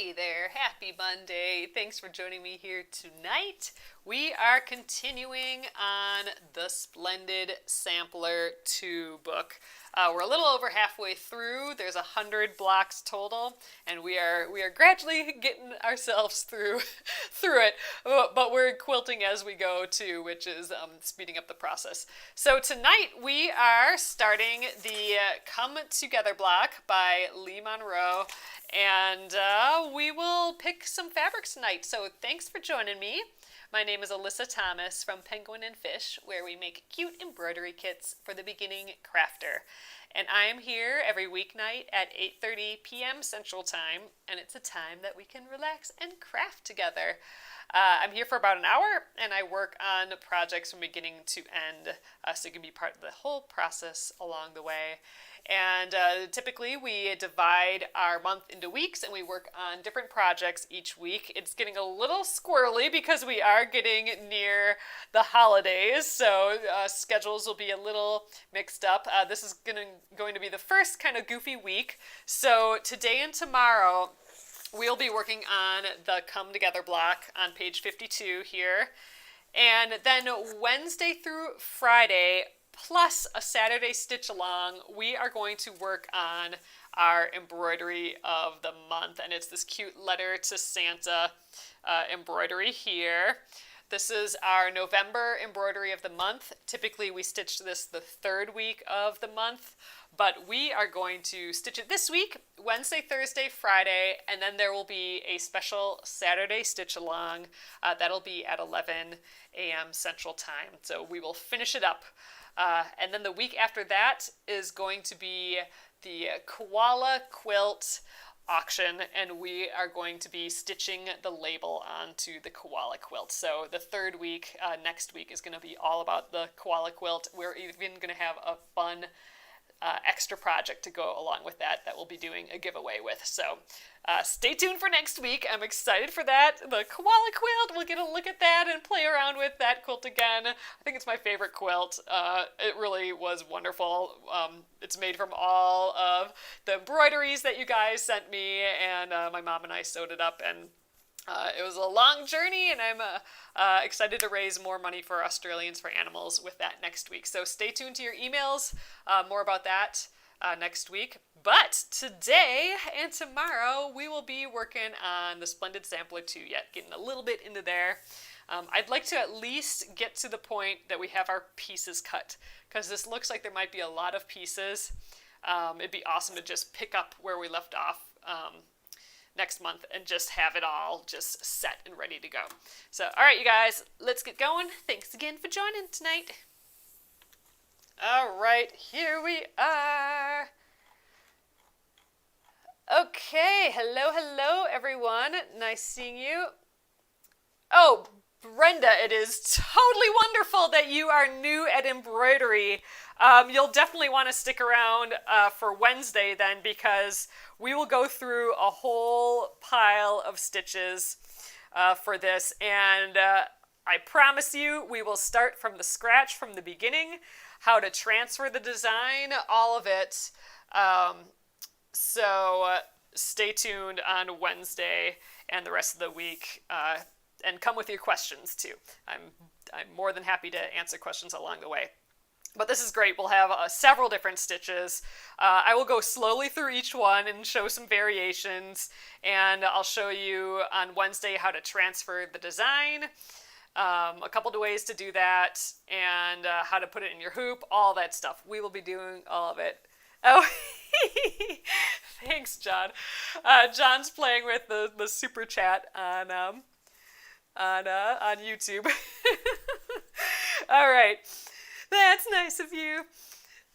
Hey there, happy Monday. Thanks for joining me here tonight. We are continuing on the Splendid Sampler 2 book. We're a little over halfway through. There's 100 blocks total, and we are gradually getting ourselves through it. But we're quilting as we go too, which is speeding up the process. So tonight we are starting the Come Together block by Lee Monroe, and we will pick some fabrics tonight. So thanks for joining me. My name is Alyssa Thomas from Penguin and Fish, where we make cute embroidery kits for the beginning crafter. And I am here every weeknight at 8:30 p.m. Central Time, and it's a time that we can relax and craft together. I'm here for about an hour, and I work on projects from beginning to end, so you can be part of the whole process along the way. And typically we divide our month into weeks, and we work on different projects each week. It's getting a little squirrely because we are getting near the holidays, so schedules will be a little mixed up. This is going to be the first kind of goofy week. So today and tomorrow we'll be working on the Come Together block on page 52 here. And then Wednesday through Friday, plus a Saturday stitch along, we are going to work on our embroidery of the month. And it's this cute letter to Santa embroidery here. This is our November embroidery of the month. Typically we stitch this the third week of the month, but we are going to stitch it this week, Wednesday, Thursday, Friday, and then there will be a special Saturday stitch along. That'll be at 11 a.m. Central Time. So we will finish it up. And then the week after that is going to be the koala quilt auction, and we are going to be stitching the label onto the koala quilt. So the third week, next week, is going to be all about the koala quilt. We're even going to have a fun extra project to go along with that we'll be doing a giveaway with. So stay tuned for next week. I'm excited for that. The koala quilt, we'll get a look at that and play around with that quilt again. I think it's my favorite quilt. It really was wonderful. It's made from all of the embroideries that you guys sent me, and my mom and I sewed it up, and it was a long journey, and I'm excited to raise more money for Australians for Animals with that next week. So stay tuned to your emails. More about that next week. But today and tomorrow, we will be working on the Splendid Sampler 2 yet, getting a little bit into there. I'd like to at least get to the point that we have our pieces cut, because this looks like there might be a lot of pieces. It'd be awesome to just pick up where we left off next month and just have it all just set and ready to go. So, all right, you guys, let's get going. Thanks again for joining tonight. All right, here we are. Okay, hello, everyone. Nice seeing you. Oh, Brenda, it is totally wonderful that you are new at embroidery. You'll definitely want to stick around for Wednesday then, because we will go through a whole pile of stitches for this, and I promise you we will start from the scratch, from the beginning, how to transfer the design, all of it. So stay tuned on Wednesday and the rest of the week, and come with your questions too. I'm more than happy to answer questions along the way. But this is great. We'll have several different stitches. I will go slowly through each one and show some variations, and I'll show you on Wednesday how to transfer the design, a couple of ways to do that, and how to put it in your hoop, all that stuff. We will be doing all of it. Oh, thanks, John. John's playing with the super chat on YouTube. All right. That's nice of you.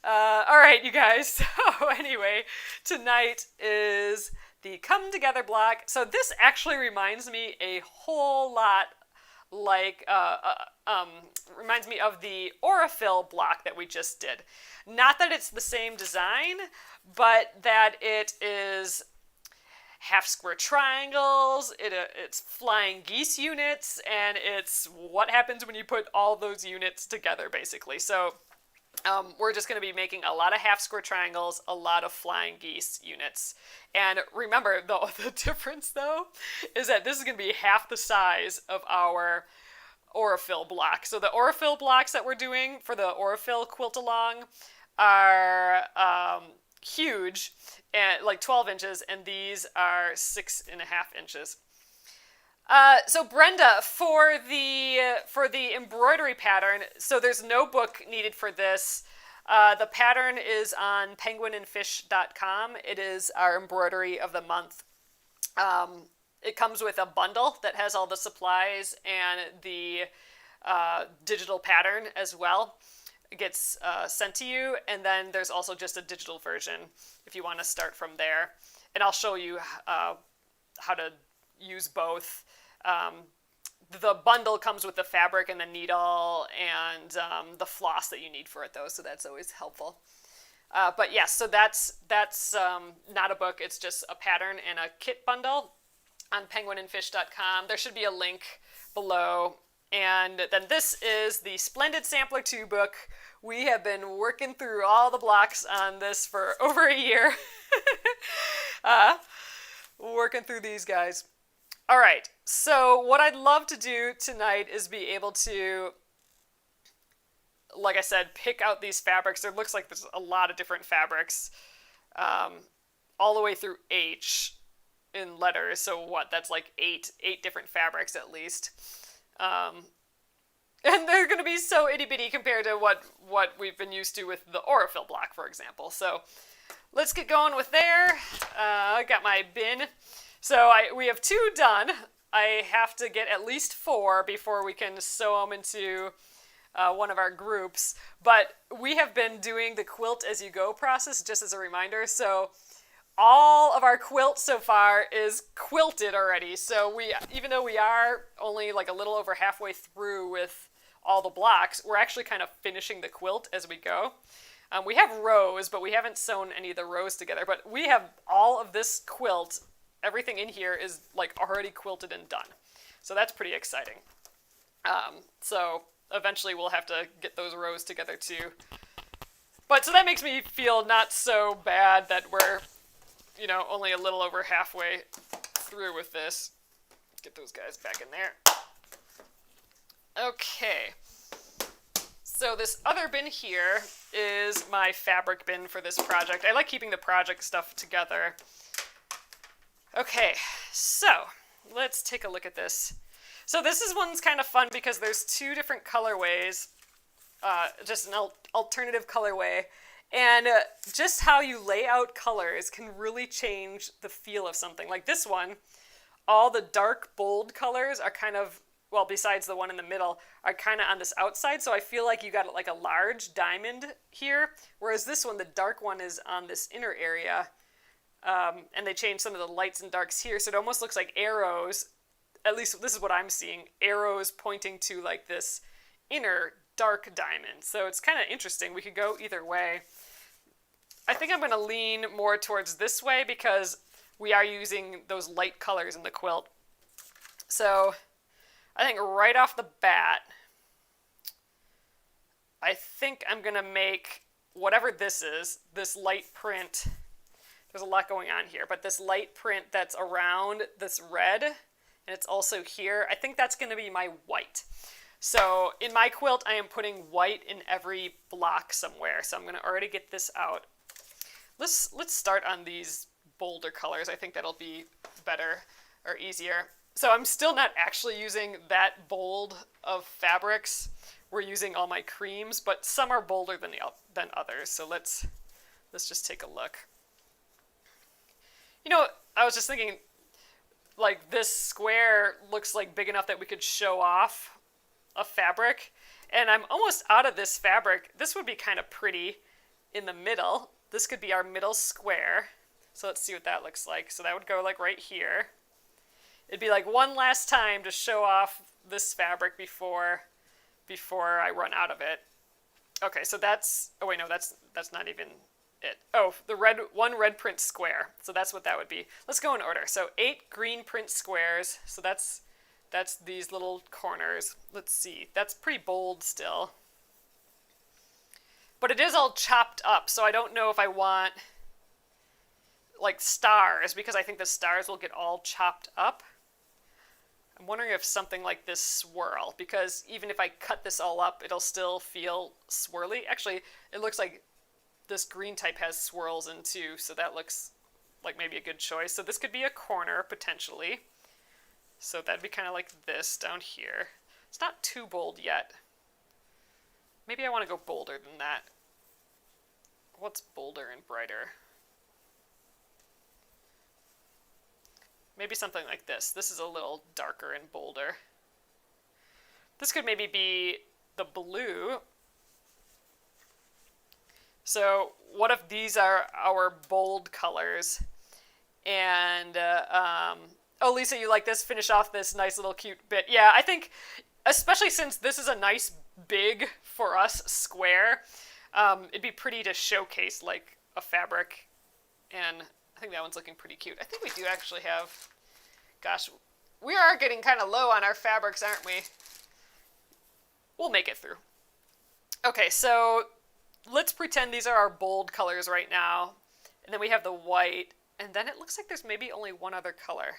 All right, you guys. So anyway, tonight is the Come Together block. So this actually reminds me a whole lot like, reminds me of the Aurifil block that we just did. Not that it's the same design, but that it is half square triangles, it's flying geese units, and it's what happens when you put all those units together, basically. So We're just going to be making a lot of half square triangles, a lot of flying geese units. And remember, the difference though is that this is going to be half the size of our Aurifil block. So the Aurifil blocks that we're doing for the Aurifil quilt along are huge, and like 12 inches, and these are 6.5 inches. So Brenda, for the embroidery pattern, so there's no book needed for this. The pattern is on penguinandfish.com. It is our embroidery of the month. It comes with a bundle that has all the supplies and the digital pattern as well. It gets sent to you, and then there's also just a digital version if you want to start from there. And I'll show you how to use both. The bundle comes with the fabric and the needle and the floss that you need for it, though, so that's always helpful. But yes, so that's not a book. It's just a pattern and a kit bundle on penguinandfish.com. There should be a link below. And then this is the Splendid Sampler 2 book. We have been working through all the blocks on this for over a year. Working through these guys. All right, so what I'd love to do tonight is be able to, like I said, pick out these fabrics. There looks like there's a lot of different fabrics, all the way through H in letters. So what? That's like eight different fabrics at least. And they're going to be so itty-bitty compared to what we've been used to with the Aurifil block, for example. So let's get going with there. I got my bin. So we have 2 done. I have to get at least 4 before we can sew them into one of our groups. But we have been doing the quilt as you go process, just as a reminder. So all of our quilt so far is quilted already. So even though we are only like a little over halfway through with all the blocks, we're actually kind of finishing the quilt as we go. We have rows, but we haven't sewn any of the rows together. But we have all of this quilt. Everything in here is like already quilted and done. So that's pretty exciting. So eventually we'll have to get those rows together too. But so that makes me feel not so bad that we're, only a little over halfway through with this. Get those guys back in there. Okay. So this other bin here is my fabric bin for this project. I like keeping the project stuff together. Okay, so let's take a look at this. So this one's kind of fun because there's 2 different colorways, just an alternative colorway, and just how you lay out colors can really change the feel of something. Like this one, all the dark, bold colors are kind of, well, besides the one in the middle, are kind of on this outside, so I feel like you got like a large diamond here, whereas this one, the dark one, is on this inner area. And they changed some of the lights and darks here, so it almost looks like arrows, at least this is what I'm seeing, arrows pointing to like this inner dark diamond. So it's kind of interesting. We could go either way. I think I'm going to lean more towards this way because we are using those light colors in the quilt. So I think right off the bat, I think I'm going to make whatever this is, this light print. There's a lot going on here, but this light print that's around this red, and it's also here, I think that's going to be my white. So in my quilt, I am putting white in every block somewhere, so I'm going to already get this out. Let's start on these bolder colors. I think that'll be better or easier. So I'm still not actually using that bold of fabrics. We're using all my creams, but some are bolder than others. So let's just take a look. I was just thinking, like, this square looks like big enough that we could show off a fabric, and I'm almost out of this fabric. This would be kind of pretty in the middle. This could be our middle square. So let's see what that looks like. So that would go like right here. It'd be like one last time to show off this fabric before I run out of it. Okay, so that's, oh wait, no, that's not even it. Oh, the one red print square. So that's what that would be. Let's go in order. So 8 green print squares. So that's these little corners. Let's see. That's pretty bold still. But it is all chopped up, so I don't know if I want like stars, because I think the stars will get all chopped up. I'm wondering if something like this swirl, because even if I cut this all up, it'll still feel swirly. Actually, it looks like this green type has swirls in too, so that looks like maybe a good choice. So this could be a corner, potentially. So that'd be kind of like this down here. It's not too bold yet. Maybe I want to go bolder than that. What's bolder and brighter? Maybe something like this. This is a little darker and bolder. This could maybe be the blue. So what if these are our bold colors? And, oh, Lisa, you like this? Finish off this nice little cute bit. Yeah, I think, especially since this is a nice big, for us, square, it'd be pretty to showcase like a fabric. And I think that one's looking pretty cute. I think we do actually have, gosh, we are getting kind of low on our fabrics, aren't we? We'll make it through. Okay, so let's pretend these are our bold colors right now. And then we have the white. And then it looks like there's maybe only one other color.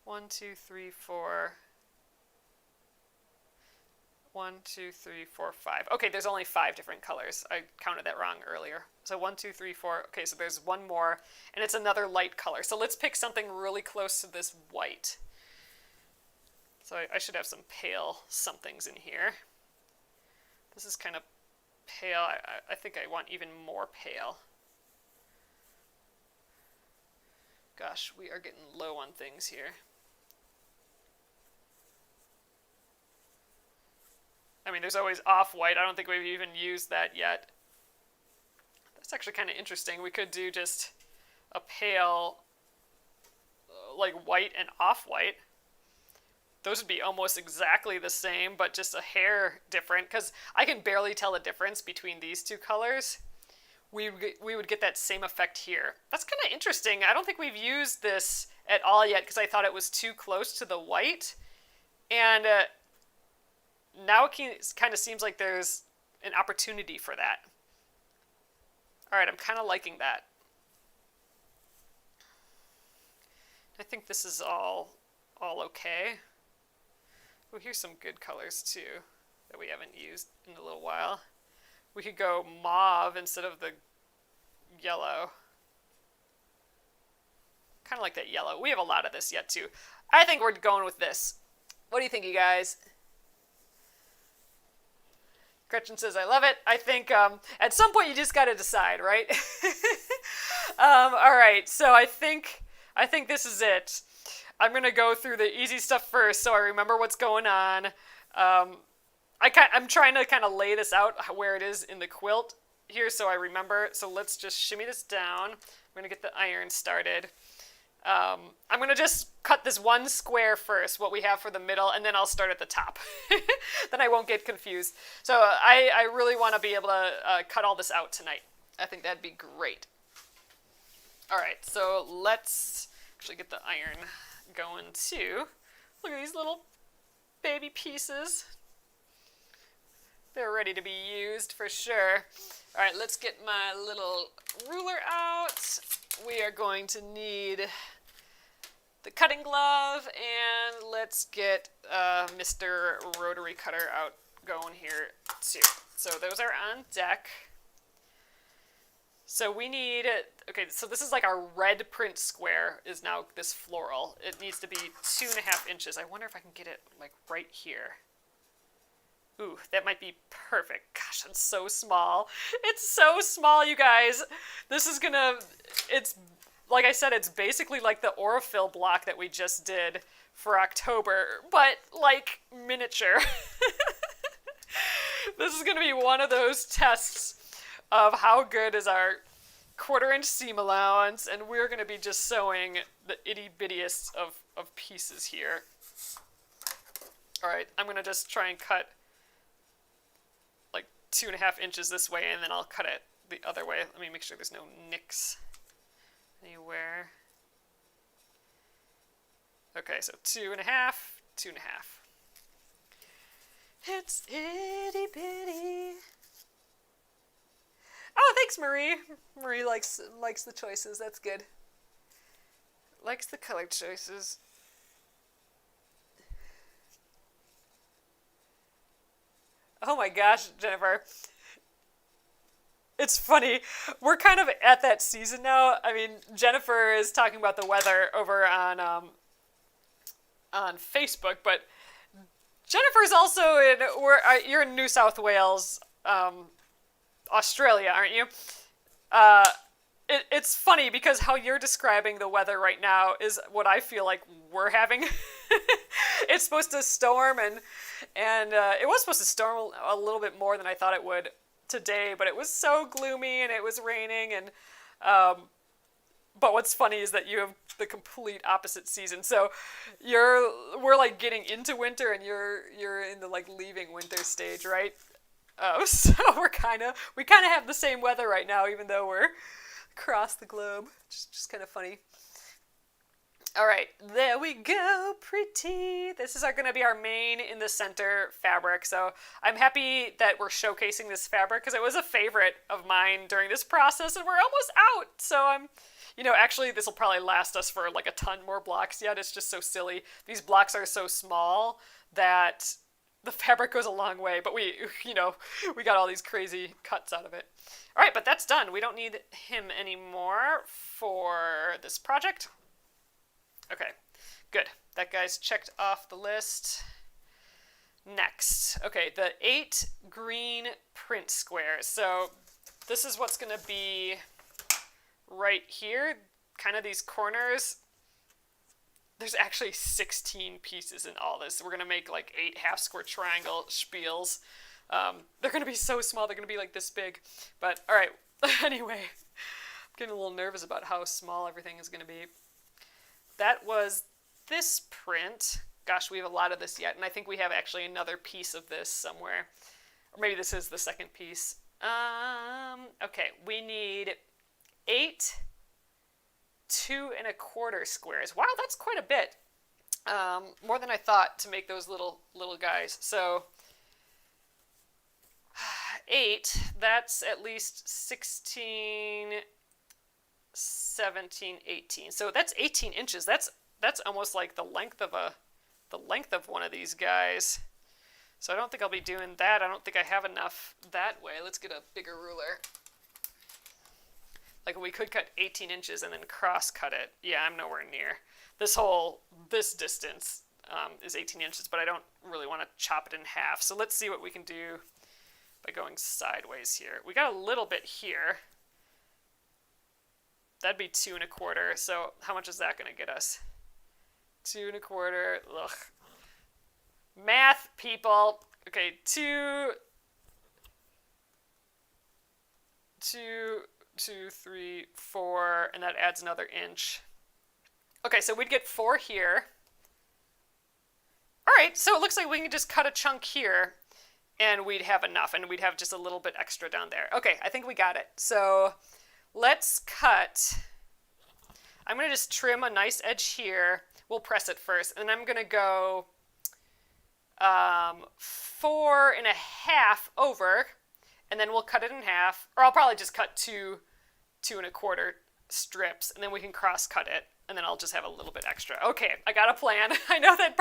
1, 2, 3, 4. 1, 2, 3, 4, 5. Okay, there's only 5 different colors. I counted that wrong earlier. So 1, 2, 3, 4. Okay, so there's one more, and it's another light color. So let's pick something really close to this white. So I should have some pale somethings in here. This is kind of pale. I think I want even more pale. Gosh, we are getting low on things here. I mean, there's always off-white. I don't think we've even used that yet. That's actually kind of interesting. We could do just a pale, like white and off-white. Those would be almost exactly the same, but just a hair different, because I can barely tell the difference between these two colors. We would get that same effect here. That's kind of interesting. I don't think we've used this at all yet, because I thought it was too close to the white. And now it kind of seems like there's an opportunity for that. All right, I'm kind of liking that. I think this is all okay. Oh, here's some good colors too that we haven't used in a little while. We could go mauve instead of the yellow. Kind of like that yellow. We have a lot of this yet too. I think we're going with this. What do you think, you guys? Gretchen says, I love it. I think at some point you just got to decide, right? All right, so I think this is it. I'm going to go through the easy stuff first so I remember what's going on. I'm trying to kind of lay this out where it is in the quilt here so I remember. So let's just shimmy this down. I'm going to get the iron started. I'm going to just cut this one square first, what we have for the middle, and then I'll start at the top. Then I won't get confused. So I really want to be able to cut all this out tonight. I think that'd be great. All right, so let's actually get the iron going too. Look at these little baby pieces. They're ready to be used for sure. All right, let's get my little ruler out. We are going to need the cutting glove, and let's get Mr. Rotary Cutter out going here too. So those are on deck. So we need, okay, so this is like our red print square is now this floral. It needs to be 2.5 inches. I wonder if I can get it like right here. Ooh, that might be perfect. Gosh, it's so small. It's so small, you guys. This is gonna, it's, like I said, it's basically like the Aurifil block that we just did for October, but like miniature. This is gonna be one of those tests of how good is our 1/4 inch seam allowance, and we're going to be just sewing the itty bittiest of pieces here. Alright, I'm going to just try and cut like 2.5 inches this way, and then I'll cut it the other way. Let me make sure there's no nicks anywhere. Okay, so 2.5, 2.5. It's itty bitty. Oh, thanks, Marie. Marie likes the choices. That's good. Likes the color choices. Oh my gosh, Jennifer. It's funny. We're kind of at that season now. I mean, Jennifer is talking about the weather over on Facebook, but Jennifer's also in. You're in New South Wales, Australia, aren't you? Uh, it's funny because how you're describing the weather right now is what I feel like we're having. It's supposed to storm, and it was supposed to storm a little bit more than I thought it would today, but it was so gloomy and it was raining, and but what's funny is that you have the complete opposite season. So we're like getting into winter, and you're in the like leaving winter stage, right? So we kind of have the same weather right now, even though we're across the globe. Just kind of funny. All right, there we go, pretty. This is going to be our main in the center fabric. So I'm happy that we're showcasing this fabric because it was a favorite of mine during this process, and we're almost out. So actually this will probably last us for like a ton more blocks yet. It's just so silly. These blocks are so small that the fabric goes a long way, but we got all these crazy cuts out of it. All right, but that's done. We don't need him anymore for this project. Okay, good. That guy's checked off the list. Next, okay, the 8 green print squares. So this is what's going to be right here, kind of these corners. There's actually 16 pieces in all this. So we're going to make like 8 half-square triangle spiels. They're going to be so small, they're going to be like this big. But, all right, anyway, I'm getting a little nervous about how small everything is going to be. That was this print. Gosh, we have a lot of this yet, and I think we have actually another piece of this somewhere. Or maybe this is the second piece. Okay, we need 8 2 1/4 squares. Wow, that's quite a bit. More than I thought to make those little guys. So 8, that's at least 16, 17, 18. So that's 18 inches. That's almost like the length of one of these guys. So I don't think I'll be doing that. I don't think I have enough that way. Let's get a bigger ruler. Like we could cut 18 inches and then cross cut it. Yeah, I'm nowhere near. This distance is 18 inches, but I don't really want to chop it in half. So let's see what we can do by going sideways here. We got a little bit here. That'd be 2 1/4. So how much is that going to get us? 2 1/4. Ugh. Math, people. Okay, 2, 3, 4, and that adds another inch. Okay, so we'd get 4 here. All right, so it looks like we can just cut a chunk here, and we'd have enough, and we'd have just a little bit extra down there. Okay, I think we got it. So let's cut. I'm going to just trim a nice edge here. We'll press it first, and I'm going to go 4 1/2 over, and then we'll cut it in half, or I'll probably just cut 2 1/4 strips, and then we can cross cut it, and then I'll just have a little bit extra. Okay, I got a plan. I know that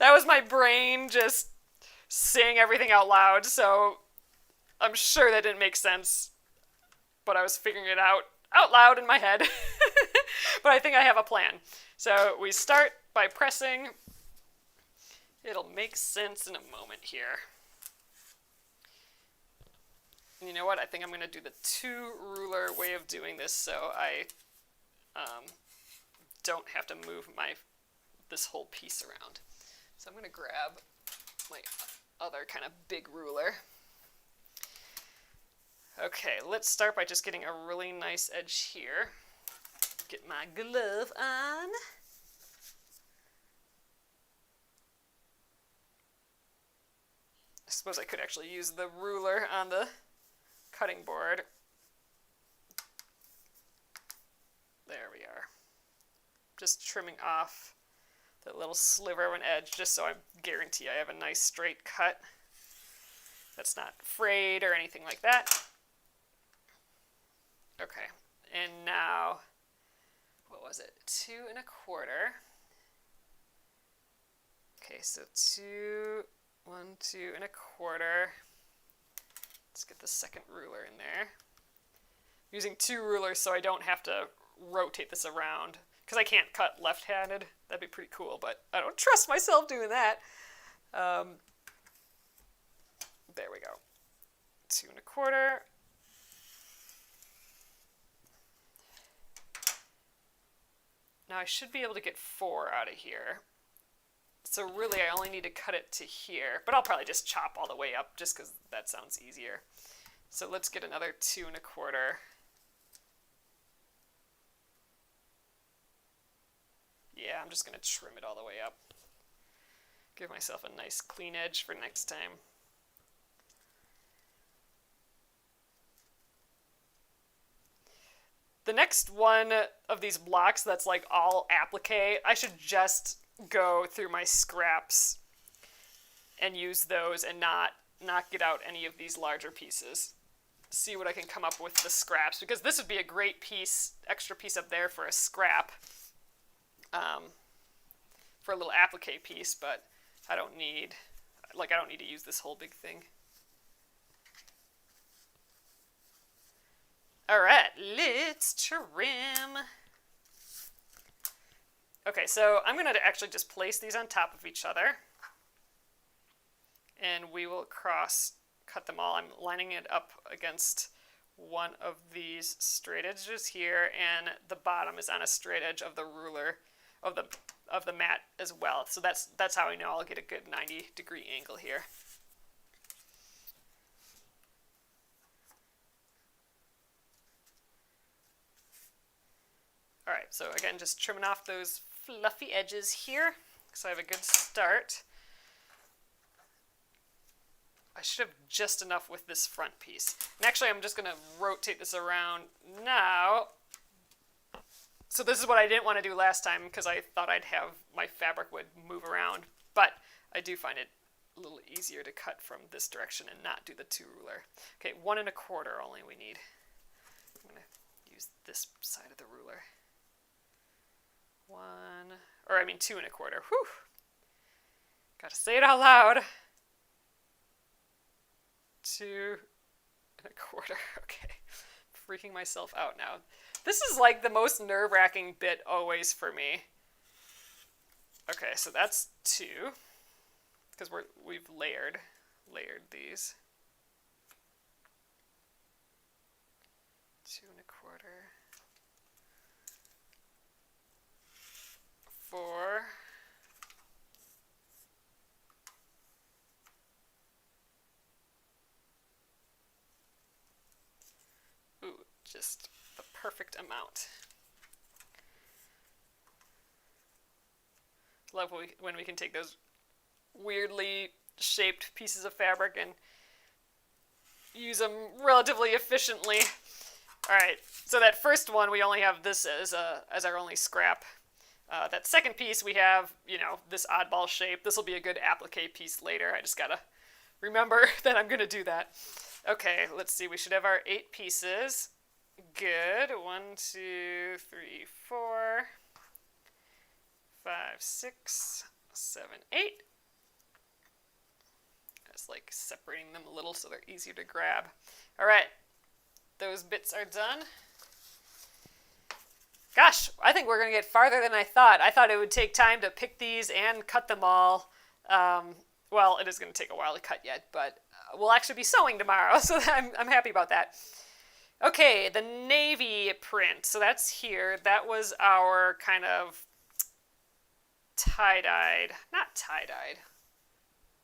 was my brain just saying everything out loud, so I'm sure that didn't make sense, but I was figuring it out loud in my head. But I think I have a plan. So we start by pressing. It'll make sense in a moment here. And you know what? I think I'm going to do the 2 ruler way of doing this so I don't have to move this whole piece around. So I'm going to grab my other kind of big ruler. Okay, let's start by just getting a really nice edge here. Get my glove on. I suppose I could actually use the ruler on the cutting board. There we are. Just trimming off that little sliver of an edge just so I guarantee I have a nice straight cut that's not frayed or anything like that. And now, what was it? 2 1/4. Okay, so 1, 2 1/4. Let's get the second ruler in there. I'm using 2 rulers so I don't have to rotate this around, because I can't cut left-handed. That'd be pretty cool, but I don't trust myself doing that. There we go. 2 1/4. Now I should be able to get 4 out of here. So really I only need to cut it to here, but I'll probably just chop all the way up just because that sounds easier. So let's get another 2 1/4. Yeah, I'm just going to trim it all the way up. Give myself a nice clean edge for next time. The next one of these blocks that's like all applique, I should just go through my scraps and use those and not get out any of these larger pieces. See what I can come up with the scraps, because this would be a great piece, extra piece up there for a scrap, for a little applique piece, but I don't need to use this whole big thing. All right, let's trim. Okay, so I'm going to actually just place these on top of each other, and we will cut them all. I'm lining it up against one of these straight edges here, and the bottom is on a straight edge of the ruler of the mat as well. So that's how I know I'll get a good 90-degree angle here. All right, so again, just trimming off those fluffy edges here, so I have a good start. I should have just enough with this front piece. And actually, I'm just going to rotate this around now. So this is what I didn't want to do last time, because I thought my fabric would move around. But I do find it a little easier to cut from this direction and not do the 2 ruler. Okay, 1 1/4 only we need. I'm going to use this side of the ruler. 2 1/4. Whew. Gotta say it out loud. 2 1/4. Okay. Freaking myself out now. This is like the most nerve-wracking bit always for me. Okay, so that's 2, because we've layered these. 2 1/4. 4. Ooh, just the perfect amount. Love when we can take those weirdly shaped pieces of fabric and use them relatively efficiently. All right, so that first one, we only have this as our only scrap. That second piece, we have, this oddball shape. This will be a good applique piece later. I just gotta remember that I'm gonna do that. Okay, let's see. We should have our 8 pieces. Good. 1, 2, 3, 4, 5, 6, 7, 8. Just like separating them a little so they're easier to grab. All right, those bits are done. Gosh, I think we're going to get farther than I thought. I thought it would take time to pick these and cut them all. Well, it is going to take a while to cut yet, but we'll actually be sewing tomorrow, so I'm happy about that. Okay, the navy print. So that's here. That was our kind of tie-dyed. Not tie-dyed.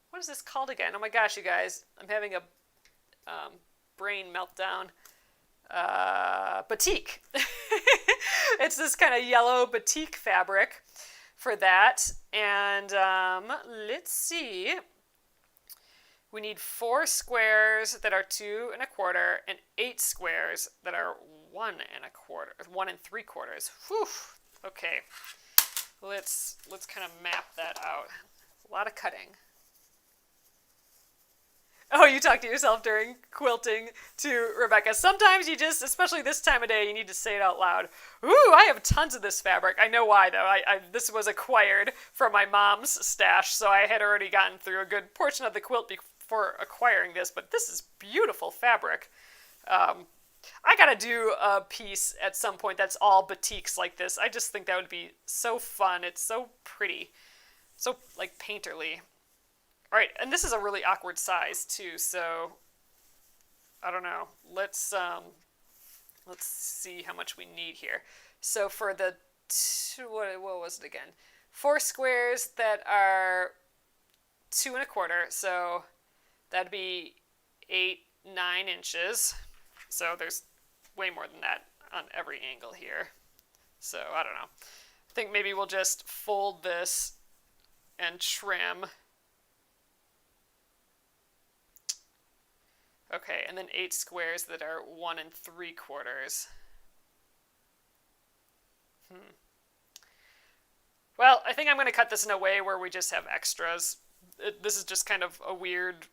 What is this called again? Oh my gosh, you guys. I'm having a brain meltdown. Batik. It's this kind of yellow batik fabric for that. And let's see. We need 4 squares that are 2 1/4 and 8 squares that are 1 1/4, 1 3/4. Whew. Okay. Let's kind of map that out. A lot of cutting. Oh, you talk to yourself during quilting to Rebecca. Sometimes you just, especially this time of day, you need to say it out loud. Ooh, I have tons of this fabric. I know why, though. This was acquired from my mom's stash, so I had already gotten through a good portion of the quilt before acquiring this, but this is beautiful fabric. I gotta do a piece at some point that's all batiks like this. I just think that would be so fun. It's so pretty. So, like, painterly. Alright, and this is a really awkward size, too, so I don't know. Let's see how much we need here. So for the what was it again? 4 squares that are 2 1/4, so that'd be 8-9 inches. So there's way more than that on every angle here. So I don't know. I think maybe we'll just fold this and trim. Okay, and then 8 squares that are 1 3/4. Well, I think I'm going to cut this in a way where we just have extras. This is just kind of a weird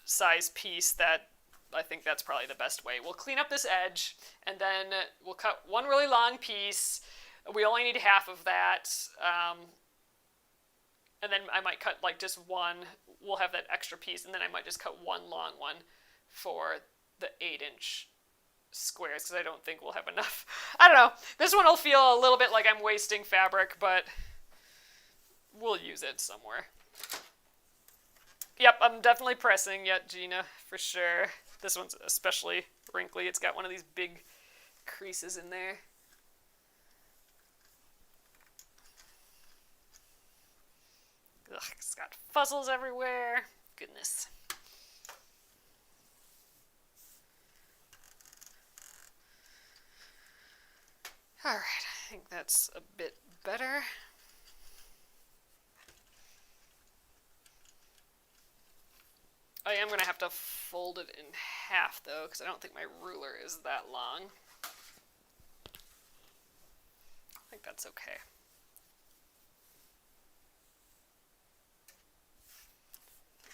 size piece that I think that's probably the best way. We'll clean up this edge, and then we'll cut one really long piece. We only need half of that. And then I might cut like just one. We'll have that extra piece, and then I might just cut one long one for the 8-inch squares, because I don't think we'll have enough. I don't know. This one will feel a little bit like I'm wasting fabric, but we'll use it somewhere. Yep, I'm definitely pressing yet, Gina, for sure. This one's especially wrinkly. It's got one of these big creases in there. Ugh, it's got fuzzles everywhere. Goodness. All right, I think that's a bit better. I am going to have to fold it in half, though, because I don't think my ruler is that long. I think that's okay.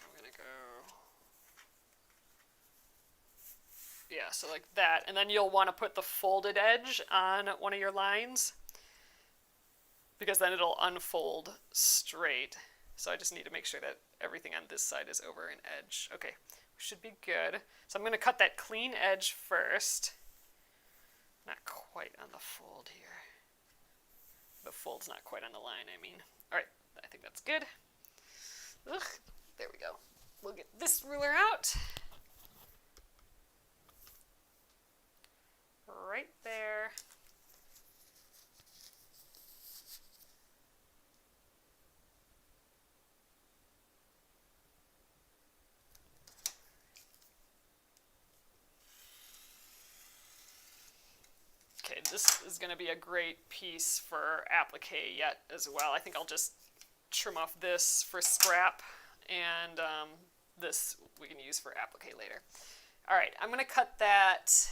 I'm going to go... Yeah, so like that. And then you'll want to put the folded edge on one of your lines, because then it'll unfold straight. So I just need to make sure that everything on this side is over an edge. Okay, we should be good. So I'm going to cut that clean edge first. Not quite on the fold here. The fold's not quite on the line, I mean. All right, I think that's good. Ugh, there we go. We'll get this ruler out. Right there. Okay, this is going to be a great piece for applique yet as well. I think I'll just trim off this for scrap, and this we can use for applique later. All right, I'm going to cut that.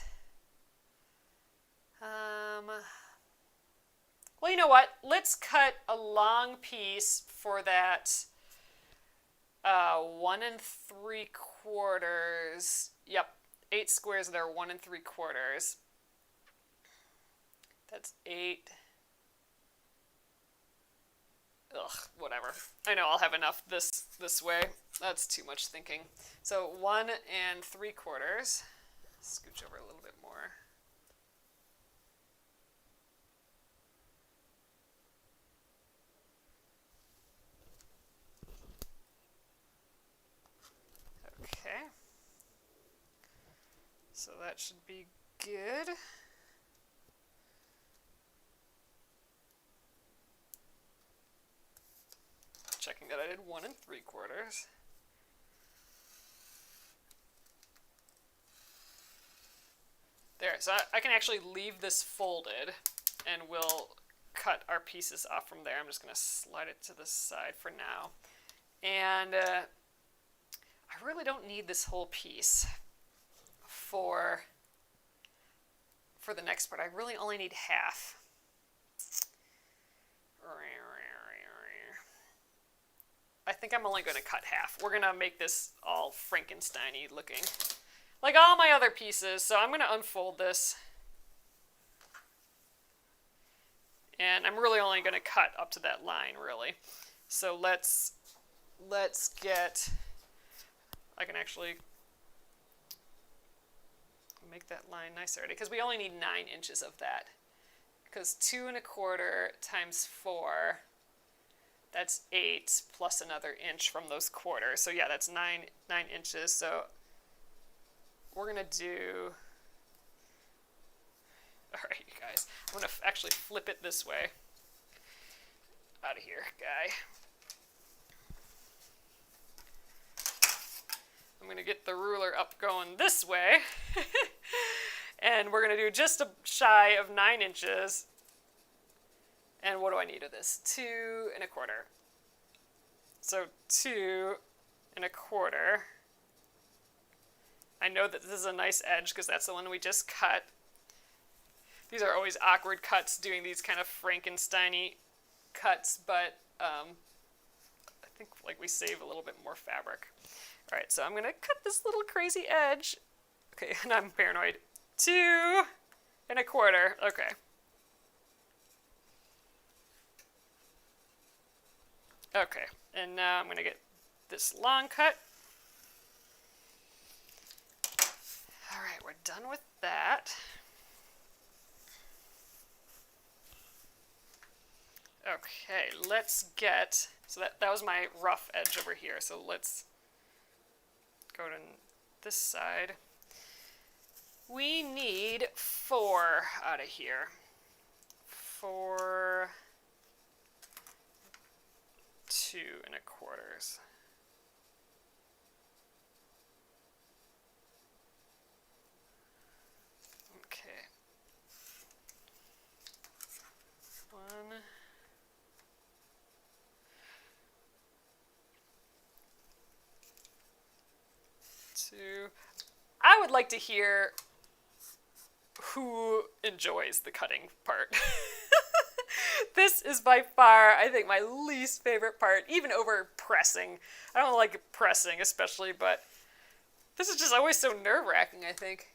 Well, you know what? Let's cut a long piece for that 1 3/4. Yep, 8 squares that are 1 3/4. That's 8. Ugh, whatever. I know I'll have enough this way. That's too much thinking. So 1 3/4. Scooch over a little bit more. Okay. So that should be good. Checking that I did 1 3/4. There, so I can actually leave this folded, and we'll cut our pieces off from there. I'm just going to slide it to the side for now. And I really don't need this whole piece for the next part. I really only need half. I think I'm only going to cut half. We're going to make this all Frankenstein-y looking, like all my other pieces. So I'm going to unfold this. And I'm really only going to cut up to that line, really. So let's get, I can actually make that line nice already, because we only need 9 inches of that. Because 2 1/4 times 4, that's 8 plus another inch from those quarters. So yeah, that's 9 inches. So we're going to do, all right, you guys, I'm going to actually flip it this way. Out of here, guy. I'm going to get the ruler up going this way. And we're going to do just shy of 9 inches. And what do I need of this? 2 1/4. So 2 1/4. I know that this is a nice edge because that's the one we just cut. These are always awkward cuts, doing these kind of Frankenstein-y cuts, but I think like we save a little bit more fabric. All right, so I'm going to cut this little crazy edge. Okay, and I'm paranoid. 2 1/4. Okay. Okay, and now I'm going to get this long cut. All right, we're done with that. Okay, let's get, so that was my rough edge over here. So let's go to this side. We need 4 out of here. 4 2 1/4. Okay. 1, 2. I would like to hear who enjoys the cutting part. This is by far, I think, my least favorite part, even over pressing. I don't like pressing especially, but this is just always so nerve-wracking, I think.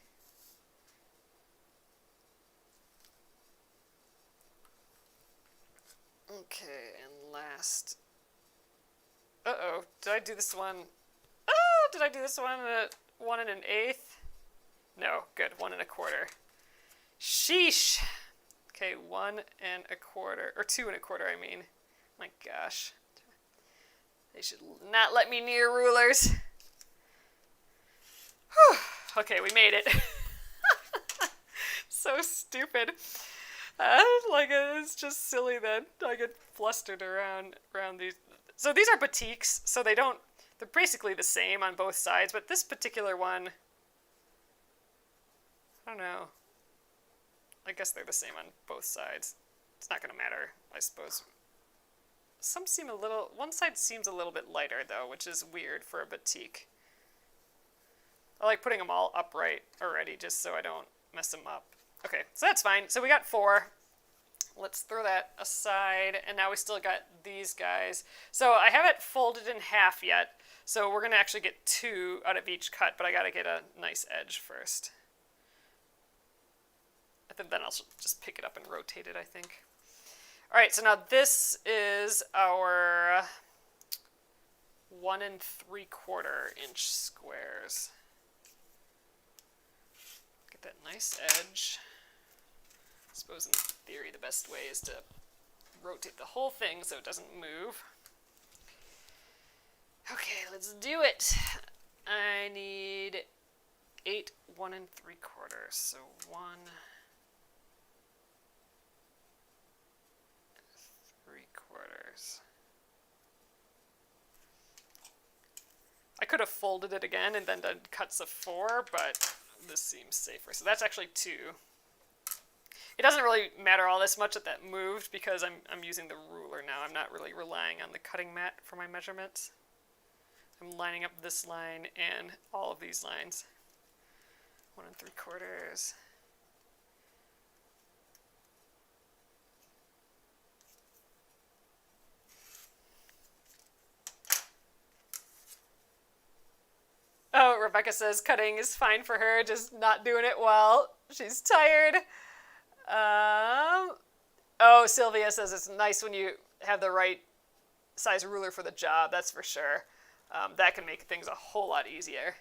Okay, and last. Uh-oh, did I do this one? Oh, did I do this one at 1 1/8? No, good, 1 1/4. Sheesh. Okay, 1 1/4, or 2 1/4, I mean. My gosh. They should not let me near rulers. Whew. Okay, we made it. So stupid. It's just silly that I get flustered around these. So these are batiks, so they're basically the same on both sides, but this particular one, I don't know. I guess they're the same on both sides. It's not going to matter, I suppose. One side seems a little bit lighter, though, which is weird for a batik. I like putting them all upright already, just so I don't mess them up. Okay, so that's fine. So we got 4. Let's throw that aside, and now we still got these guys. So I haven't folded in half yet, so we're going to actually get 2 out of each cut, but I got to get a nice edge first. Then I'll just pick it up and rotate it, I think. All right, so now this is our 1 3/4 inch squares. Get that nice edge. I suppose in theory the best way is to rotate the whole thing so it doesn't move. Okay, let's do it. I need 8 1 3/4, so 1 3/4. I could have folded it again and then done cuts of 4, but this seems safer. So that's actually 2. It doesn't really matter all this much that moved because I'm using the ruler now. I'm not really relying on the cutting mat for my measurements. I'm lining up this line and all of these lines. 1 3/4. Rebecca says cutting is fine for her, just not doing it well. She's tired. Oh, Sylvia says it's nice when you have the right size ruler for the job, that's for sure. That can make things a whole lot easier.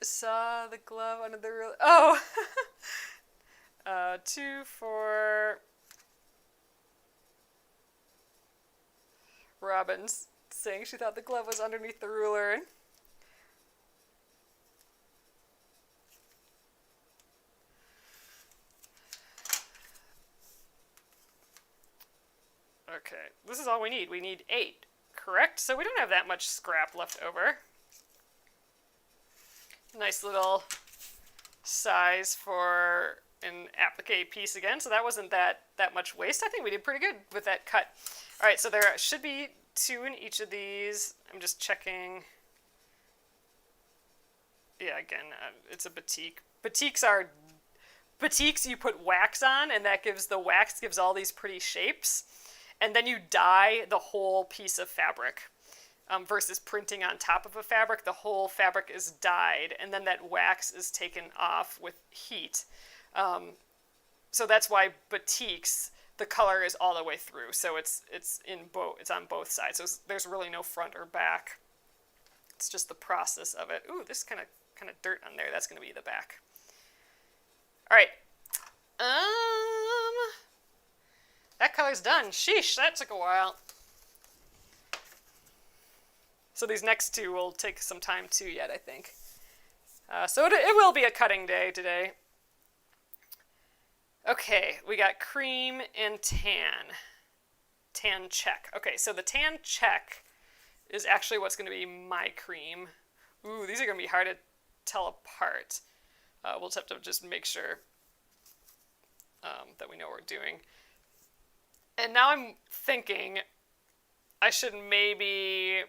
Saw the glove under the ruler. Oh! 2 for Robin's saying she thought the glove was underneath the ruler. Okay, this is all we need. We need 8, correct? So we don't have that much scrap left over. Nice little size for an applique piece again, so that wasn't that much waste. I think we did pretty good with that cut. All right, so there should be 2 in each of these. I'm just checking. Yeah, again, it's a batik. Batiks you put wax on, and that gives, the wax gives all these pretty shapes. And then you dye the whole piece of fabric. Versus printing on top of a fabric, the whole fabric is dyed, and then that wax is taken off with heat. So that's why batiks, the color is all the way through. So it's on both sides. So there's really no front or back. It's just the process of it. Ooh, this kind of dirt on there. That's going to be the back. All right. That color's done. Sheesh, that took a while. So these next 2 will take some time too yet, I think. So it will be a cutting day today. Okay, we got cream and tan. Tan check. Okay, so the tan check is actually what's going to be my cream. Ooh, these are going to be hard to tell apart. We'll just have to just make sure that we know what we're doing. And now I'm thinking I should maybe...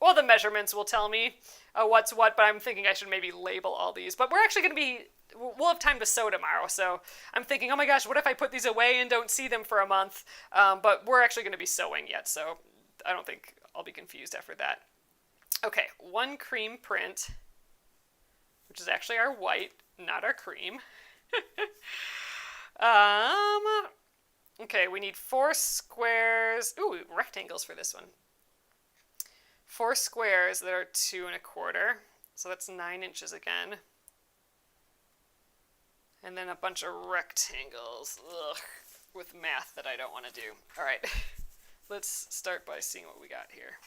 Well, the measurements will tell me what's what, but I'm thinking I should maybe label all these. But we're actually going to be... We'll have time to sew tomorrow, so I'm thinking, oh my gosh, what if I put these away and don't see them for a month? But we're actually going to be sewing yet, so I don't think I'll be confused after that. Okay, 1 cream print, which is actually our white, not our cream. Okay, we need 4 squares. Ooh, rectangles for this one. 4 squares that are 2 1/4. So that's 9 inches again. And then a bunch of rectangles. Ugh, with math that I don't want to do. All right, let's start by seeing what we got here.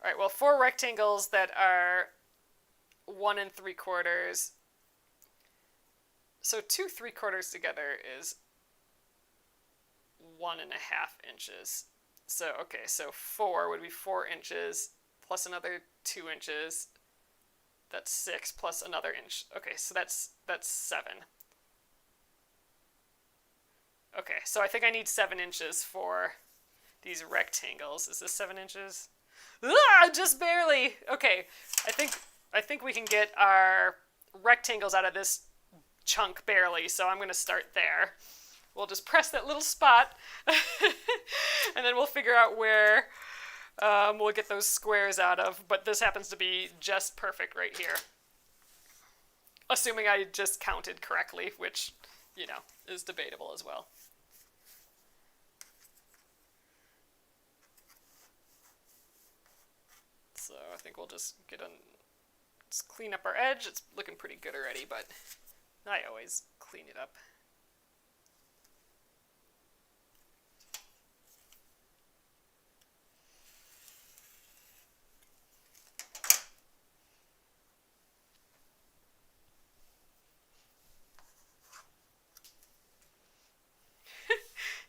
All right, well, 4 rectangles that are 1 3/4. So 2 3/4 together is 1 1/2 inches. So, okay, so 4 would be 4 inches plus another 2 inches. That's 6 plus another inch. Okay, so that's 7. Okay, so I think I need 7 inches for these rectangles. Is this 7 inches? Ah, just barely. Okay, I think we can get our rectangles out of this chunk barely, so I'm going to start there. We'll just press that little spot, and then we'll figure out where we'll get those squares out of, but this happens to be just perfect right here. Assuming I just counted correctly, which, you know, is debatable as well. So I think we'll just just clean up our edge. It's looking pretty good already, but I always clean it up.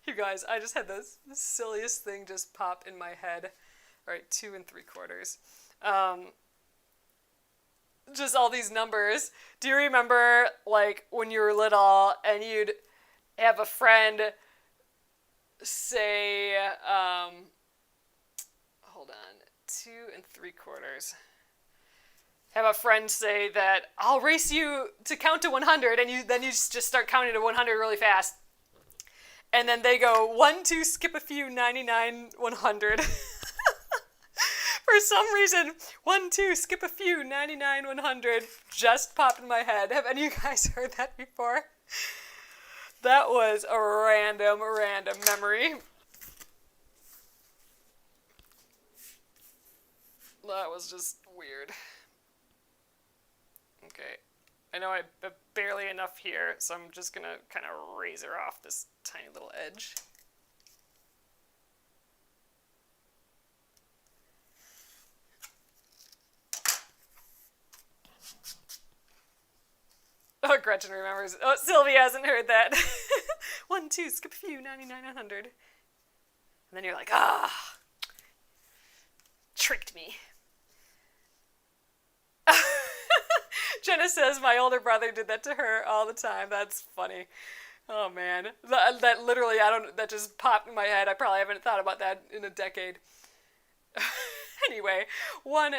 You guys, I just had the silliest thing just pop in my head. All right, 2 3/4. Just all these numbers. Do you remember, like, when you were little and you'd have a friend say, hold on, 2 3/4. Have a friend say that, I'll race you to count to 100, and then you just start counting to 100 really fast. And then they go 1, 2, skip a few, 99, 100. For some reason, 1, 2, skip a few, 99, 100 just popped in my head. Have any of you guys heard that before? That was a random memory. That was just weird. Okay. I know I have barely enough here, so I'm just going to kind of razor off this tiny little edge. Oh, Gretchen remembers. Oh, Sylvia hasn't heard that. 1, 2, skip a few, 99, 100. And then you're like, tricked me. Jenna says my older brother did that to her all the time. That's funny. Oh man, that literally, that just popped in my head. I probably haven't thought about that in a decade. Anyway, 1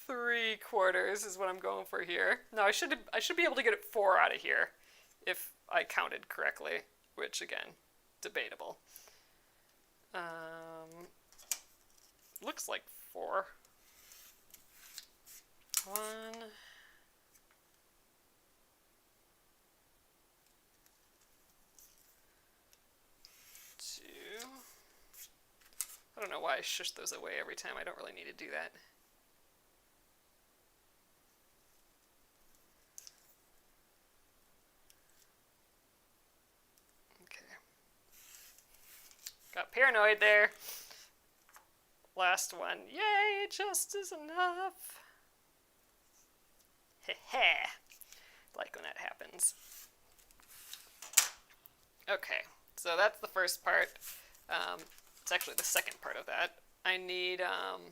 3/4 is what I'm going for here. No, I should be able to get it 4 out of here if I counted correctly, which again, debatable. Looks like 4. 1, 2. I don't know why I shush those away every time. I don't really need to do that. Okay. Got paranoid there. Last one. Yay, just is enough. Heh. Like when that happens. Okay, so that's the first part. It's actually the second part of that. I need I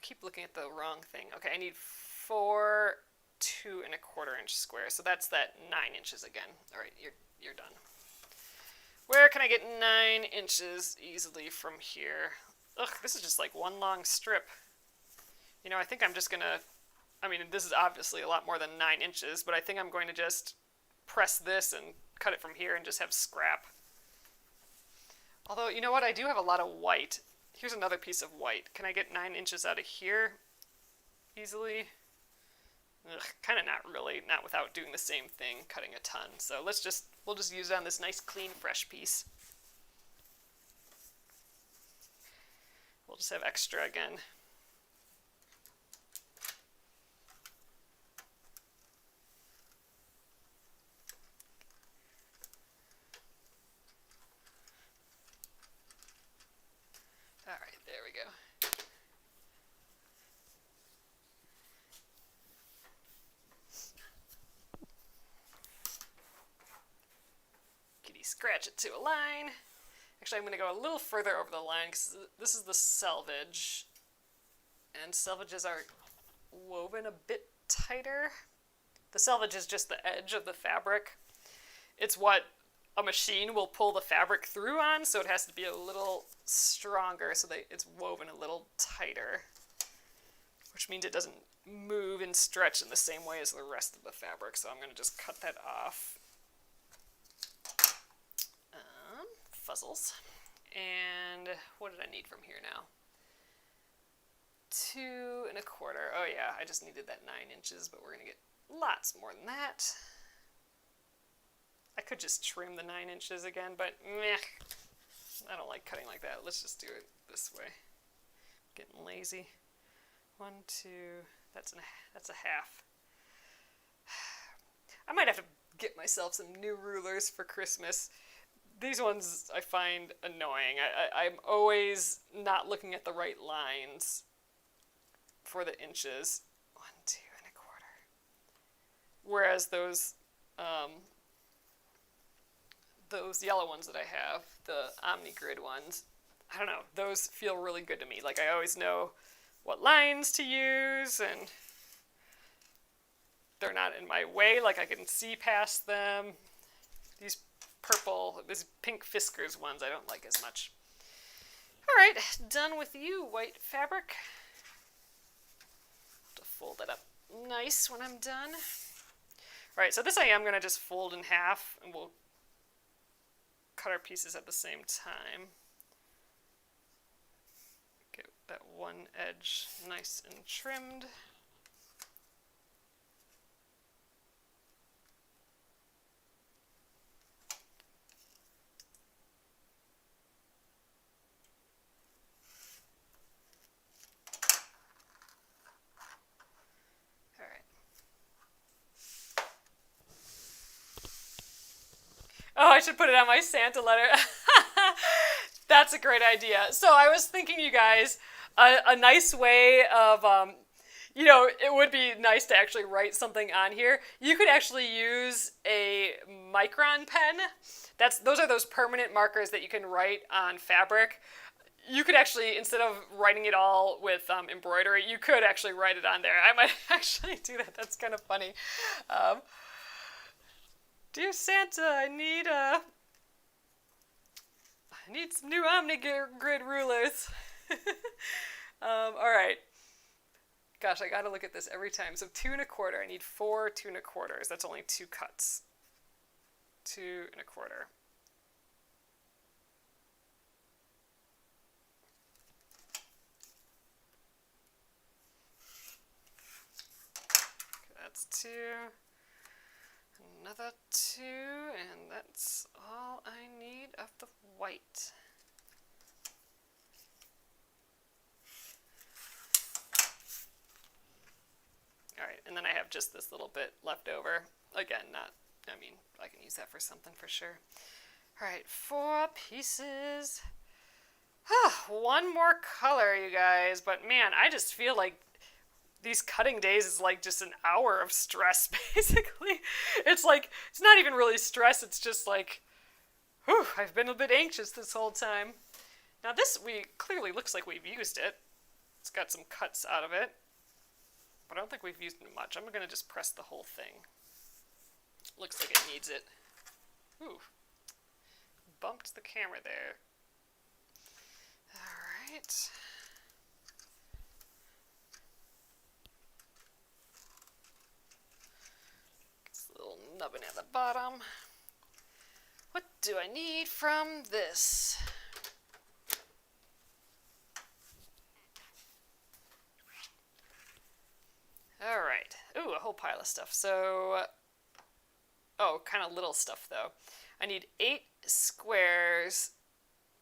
keep looking at the wrong thing. Okay, I need 4 2 1/4 inch squares. So that's that 9 inches again. All right, you're done. Where can I get 9 inches easily from here? Ugh, this is just like one long strip. You know, I think I'm just gonna, this is obviously a lot more than 9 inches, but I think I'm going to just press this and cut it from here and just have scrap. Although, you know what? I do have a lot of white. Here's another piece of white. Can I get 9 inches out of here easily? Ugh, kind of not really. Not without doing the same thing, cutting a ton. So we'll just use it on this nice, clean, fresh piece. We'll just have extra again. All right, there we go. Kitty, scratch it to a line. Actually, I'm going to go a little further over the line because this is the selvage. And selvages are woven a bit tighter. The selvage is just the edge of the fabric. It's what a machine will pull the fabric through on, so it has to be a little stronger so that it's woven a little tighter, which means it doesn't move and stretch in the same way as the rest of the fabric. So I'm going to just cut that off. Fuzzles. And what did I need from here now? 2 1/4. Oh yeah, I just needed that 9 inches, but we're going to get lots more than that. I could just trim the 9 inches again, but meh. I don't like cutting like that. Let's just do it this way. Getting lazy. 1, 2, that's a half. I might have to get myself some new rulers for Christmas. These ones I find annoying. I'm always not looking at the right lines for the inches. 1, 2 1/4. Whereas those yellow ones that I have, the OmniGrid ones, I don't know, those feel really good to me. Like I always know what lines to use and they're not in my way, like I can see past them. These pink Fiskars ones I don't like as much. Alright, done with you, white fabric. Have to fold it up nice when I'm done. All right, so this I am going to just fold in half, and we'll cut our pieces at the same time. Get that one edge nice and trimmed. Oh, I should put it on my Santa letter. That's a great idea. So I was thinking, you guys, a nice way of, it would be nice to actually write something on here. You could actually use a micron pen. Those are those permanent markers that you can write on fabric. You could actually, instead of writing it all with embroidery, you could actually write it on there. I might actually do that. That's kind of funny. Dear Santa, I need some new Omni-Grid rulers. All right. Gosh, I gotta look at this every time. So 2 1/4. I need 4 2 1/4. That's only 2 cuts. 2 1/4. Okay, that's 2. Another 2, and that's all I need of the white. Alright, and then I have just this little bit left over. Again, I can use that for something for sure. Alright, 4 pieces. One more color, you guys, but man, I just feel like these cutting days is like just an hour of stress, basically. It's like, it's not even really stress, it's just like, whew, I've been a bit anxious this whole time. Now this clearly looks like we've used it. It's got some cuts out of it, but I don't think we've used it much. I'm going to just press the whole thing. Looks like it needs it. Ooh, bumped the camera there. All right. Little nubbin at the bottom. What do I need from this? All right. Ooh, a whole pile of stuff. So, kind of little stuff though. I need 8 squares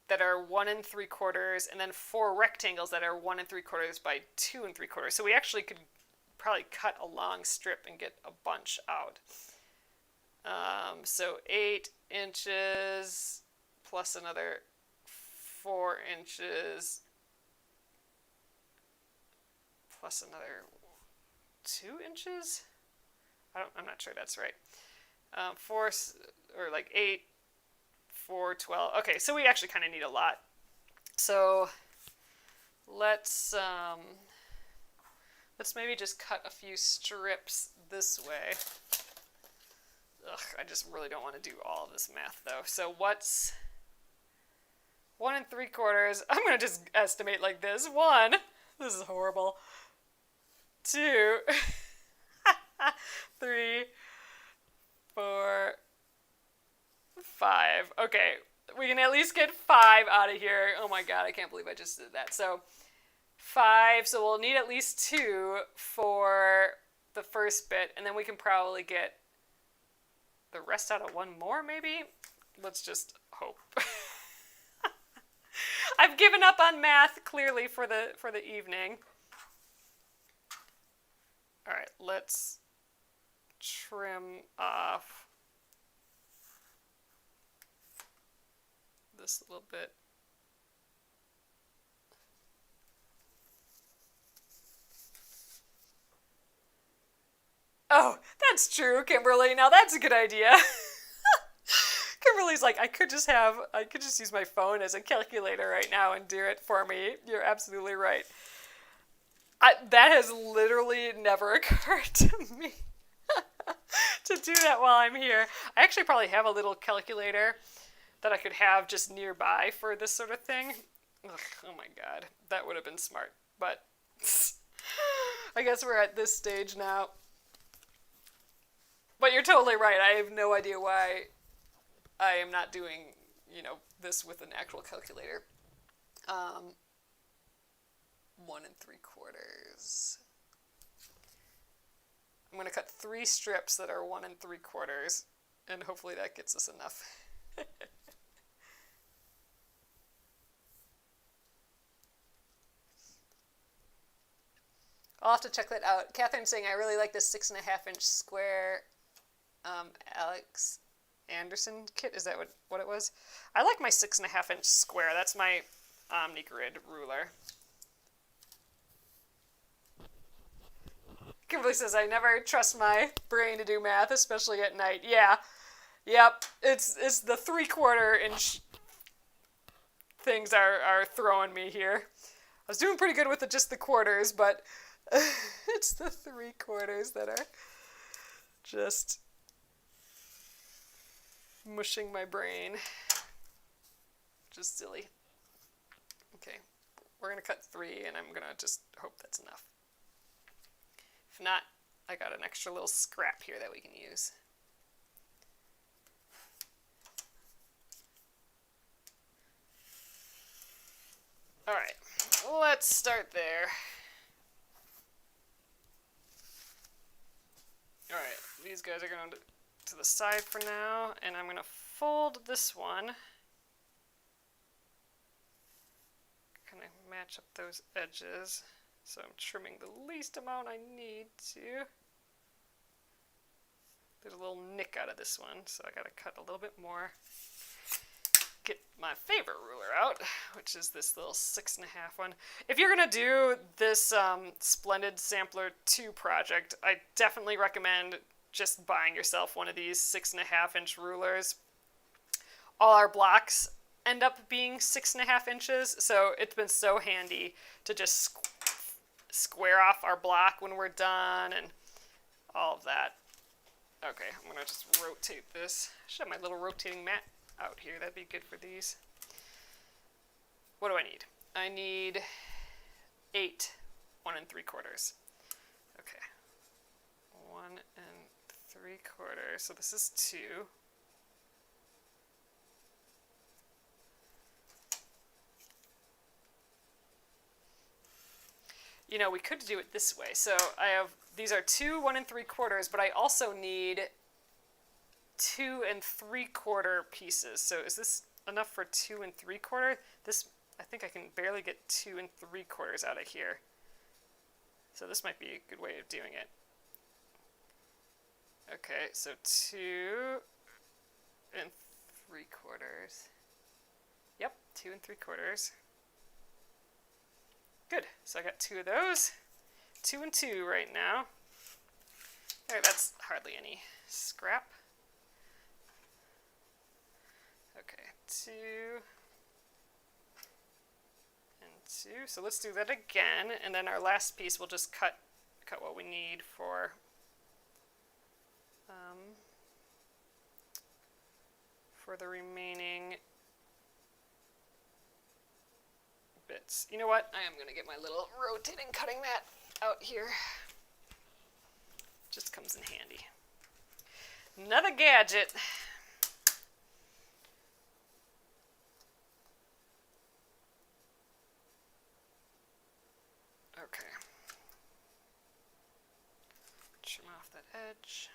that are 1 3/4, and then 4 rectangles that are 1 3/4 by 2 3/4. So we actually could probably cut a long strip and get a bunch out. So 8 inches plus another 4 inches plus another 2 inches? I'm not sure that's right. 4, or like 8, 4, 12. Okay, so we actually kind of need a lot. So let's maybe just cut a few strips this way. Ugh, I just really don't want to do all of this math though. So what's 1 3/4? I'm going to just estimate like this. 1. This is horrible. 2. 3. 4. 5. Okay, we can at least get 5 out of here. Oh my god, I can't believe I just did that. So 5, so we'll need at least 2 for the first bit, and then we can probably get the rest out of 1 more, maybe? Let's just hope. I've given up on math, clearly, for the evening. All right, let's trim off this little bit. Oh, that's true, Kimberly. Now that's a good idea. Kimberly's like, I could just use my phone as a calculator right now and do it for me. You're absolutely right. That has literally never occurred to me to do that while I'm here. I actually probably have a little calculator that I could have just nearby for this sort of thing. Ugh, oh my god, that would have been smart. But I guess we're at this stage now. But you're totally right. I have no idea why I am not doing, this with an actual calculator. 1 3/4. I'm going to cut 3 strips that are 1 3/4, and hopefully that gets us enough. I'll have to check that out. Catherine's saying, I really like this 6.5-inch square Alex Anderson kit. Is that what it was? I like my 6.5-inch square. That's my OmniGrid ruler. Kimberly says, I never trust my brain to do math, especially at night. Yeah. Yep. It's the 3/4-inch things are throwing me here. I was doing pretty good with just the quarters, but it's the 3/4 that are just mushing my brain. Just silly. Okay. We're going to cut 3, and I'm going to just hope that's enough. If not, I got an extra little scrap here that we can use. Alright, let's start there. Alright, these guys are going to the side for now, and I'm going to fold this one. Kind of match up those edges. So I'm trimming the least amount I need to. There's a little nick out of this one, so I gotta cut a little bit more. Get my favorite ruler out, which is this little 6.5 one. If you're gonna do this Splendid Sampler 2 project, I definitely recommend just buying yourself one of these 6.5-inch rulers. All our blocks end up being 6.5 inches, so it's been so handy to just square off our block when we're done and all of that. Okay, I'm going to just rotate this. I should have my little rotating mat out here. That'd be good for these. What do I need? I need 8 1 3/4. Okay. 1 3/4. So this is 2. We could do it this way. So these are 2 1 3/4, but I also need 2 3/4 pieces. So is this enough for 2 3/4? I think I can barely get 2 3/4 out of here. So this might be a good way of doing it. Okay, so 2 3/4. Yep, 2 3/4. Good, so I got 2 of those. 2 and 2 right now. Alright, that's hardly any scrap. Okay, 2 and 2. So let's do that again, and then our last piece we'll just cut what we need for the remaining bits. You know what? I am going to get my little rotating cutting mat out here. Just comes in handy. Another gadget. Okay. Trim off that edge.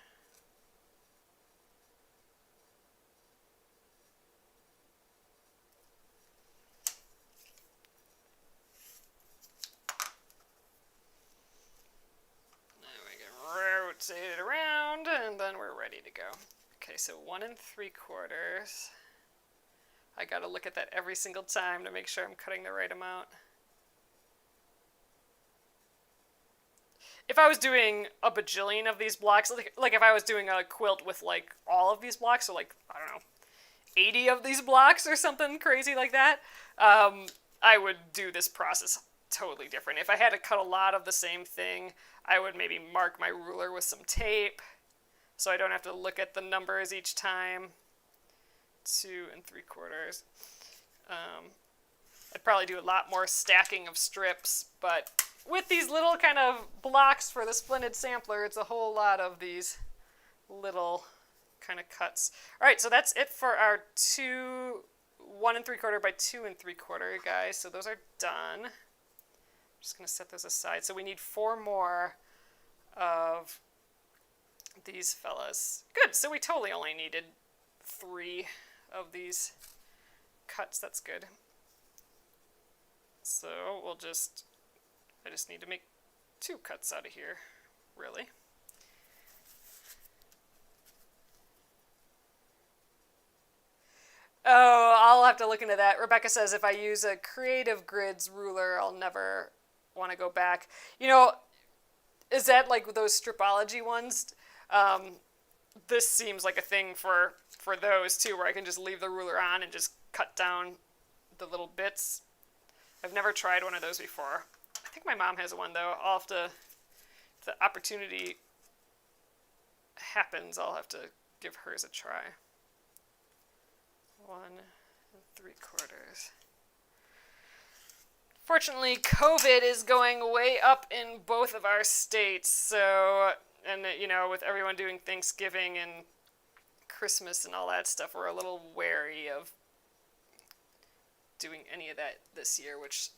Rotate it around, and then we're ready to go. Okay, so 1 3/4. I gotta look at that every single time to make sure I'm cutting the right amount. If I was doing a bajillion of these blocks, like if I was doing a quilt with like all of these blocks, so like, I don't know, 80 of these blocks or something crazy like that, I would do this process totally different. If I had to cut a lot of the same thing, I would maybe mark my ruler with some tape so I don't have to look at the numbers each time. 2 3/4. I'd probably do a lot more stacking of strips, but with these little kind of blocks for the Splendid Sampler, it's a whole lot of these little kind of cuts. All right, so that's it for our 1 3/4 by 2 3/4, guys. So those are done. I'm just going to set those aside. So we need 4 more of these fellas. Good, so we totally only needed 3 of these cuts. That's good. So I just need to make 2 cuts out of here, really. Oh, I'll have to look into that. Rebecca says if I use a Creative Grids ruler, I'll never want to go back. You know, is that like those stripology ones? This seems like a thing for those too, where I can just leave the ruler on and just cut down the little bits. I've never tried one of those before. I think my mom has one though. I'll have to, if the opportunity happens, I'll have to give hers a try. 1 3/4. Fortunately, COVID is going way up in both of our states, so, and you know, with everyone doing Thanksgiving and Christmas and all that stuff, we're a little wary of doing any of that this year, which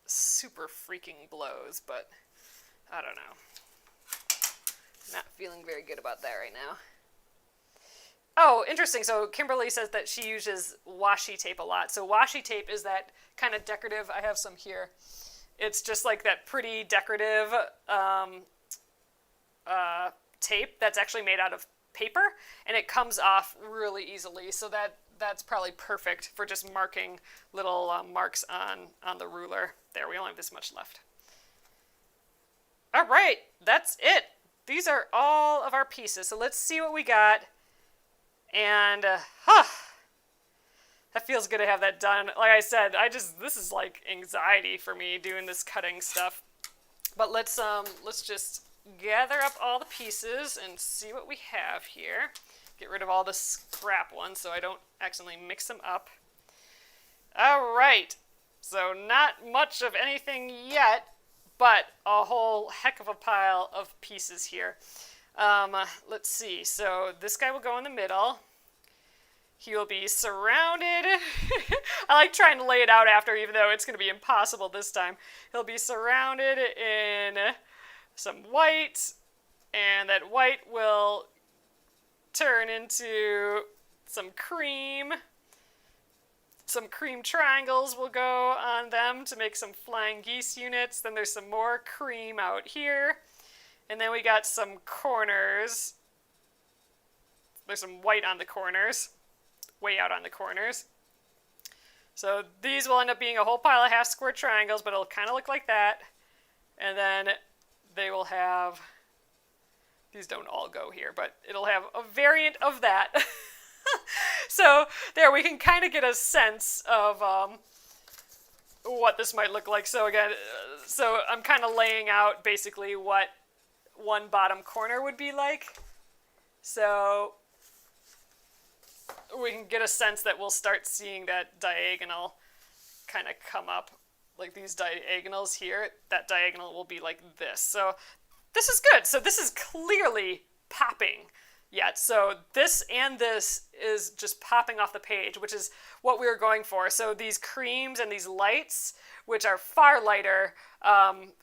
super freaking blows, but I don't know. Not feeling very good about that right now. Oh, interesting. So Kimberly says that she uses washi tape a lot. So washi tape is that kind of decorative. I have some here. It's just like that pretty decorative tape that's actually made out of paper, and it comes off really easily. So that's probably perfect for just marking little marks on the ruler. There, we only have this much left. All right, that's it. These are all of our pieces. So let's see what we got. And, that feels good to have that done. Like I said, this is like anxiety for me doing this cutting stuff. But let's just gather up all the pieces and see what we have here. Get rid of all the scrap ones so I don't accidentally mix them up. All right, so not much of anything yet, but a whole heck of a pile of pieces here. Let's see. So this guy will go in the middle. He will be surrounded. I like trying to lay it out after, even though it's going to be impossible this time. He'll be surrounded in some white, and that white will turn into some cream. Some cream triangles will go on them to make some flying geese units. Then there's some more cream out here. And then we got some corners. There's some white on the corners, way out on the corners. So these will end up being a whole pile of half square triangles, but it'll kind of look like that. And then they will have, these don't all go here, but it'll have a variant of that. So there, we can kind of get a sense of what this might look like. So again, so I'm kind of laying out basically what one bottom corner would be like. So we can get a sense that we'll start seeing that diagonal kind of come up, like these diagonals here. That diagonal will be like this. So this is good. So this is clearly popping yet. So this and this is just popping off the page, which is what we were going for. So these creams and these lights, which are far lighter,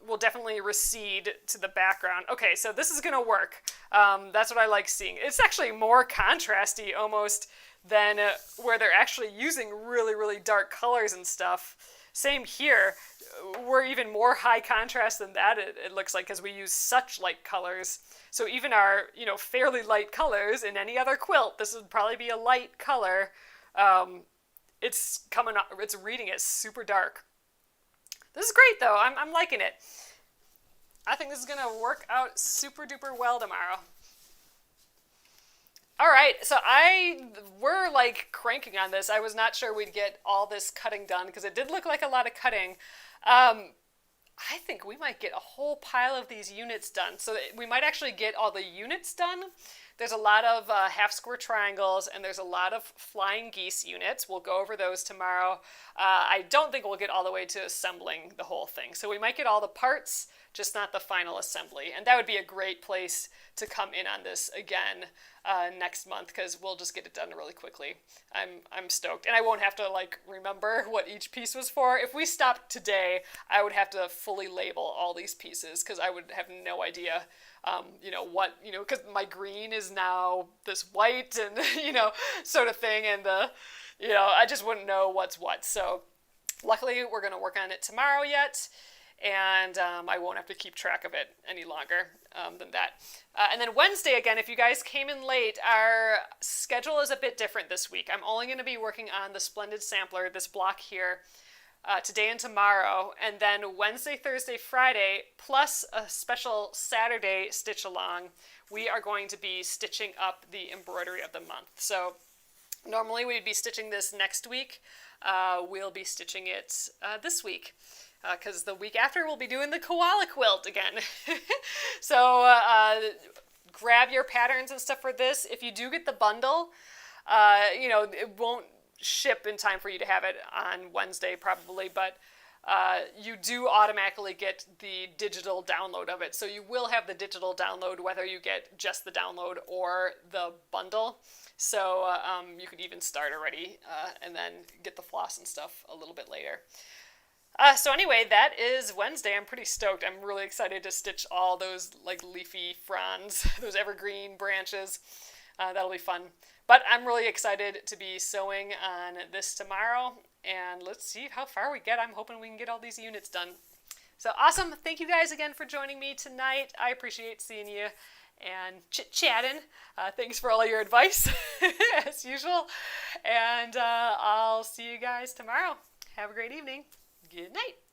will definitely recede to the background. Okay, so this is going to work. That's what I like seeing. It's actually more contrasty almost than where they're actually using really, really dark colors and stuff. Same here. We're even more high contrast than that, it looks like, because we use such light colors. So even our, fairly light colors in any other quilt, this would probably be a light color. It's coming up, it's reading it super dark. This is great though. I'm liking it. I think this is gonna work out super duper well tomorrow. All right, so we're like cranking on this. I was not sure we'd get all this cutting done because it did look like a lot of cutting. I think we might get a whole pile of these units done. So we might actually get all the units done. There's a lot of half square triangles, and there's a lot of flying geese units. We'll go over those tomorrow. I don't think we'll get all the way to assembling the whole thing. So we might get all the parts, just not the final assembly. And that would be a great place to come in on this again next month, because we'll just get it done really quickly. I'm stoked. And I won't have to remember what each piece was for. If we stopped today, I would have to fully label all these pieces, because I would have no idea because my green is now this white and, sort of thing. And, I just wouldn't know what's what. So luckily we're going to work on it tomorrow yet. And I won't have to keep track of it any longer than that. And then Wednesday, again, if you guys came in late, our schedule is a bit different this week. I'm only going to be working on the Splendid Sampler, this block here, today and tomorrow, and then Wednesday, Thursday, Friday, plus a special Saturday stitch along, we are going to be stitching up the Embroidery of the Month. So normally we'd be stitching this next week. We'll be stitching it this week, because the week after we'll be doing the koala quilt again. So grab your patterns and stuff for this. If you do get the bundle, it won't ship in time for you to have it on Wednesday probably, but you do automatically get the digital download of it. So you will have the digital download whether you get just the download or the bundle. So you could even start already and then get the floss and stuff a little bit later. So anyway, that is Wednesday. I'm pretty stoked. I'm really excited to stitch all those leafy fronds, those evergreen branches. That'll be fun. But I'm really excited to be sewing on this tomorrow, and let's see how far we get. I'm hoping we can get all these units done. So awesome. Thank you guys again for joining me tonight. I appreciate seeing you and chit-chatting. Thanks for all your advice, as usual. And I'll see you guys tomorrow. Have a great evening. Good night.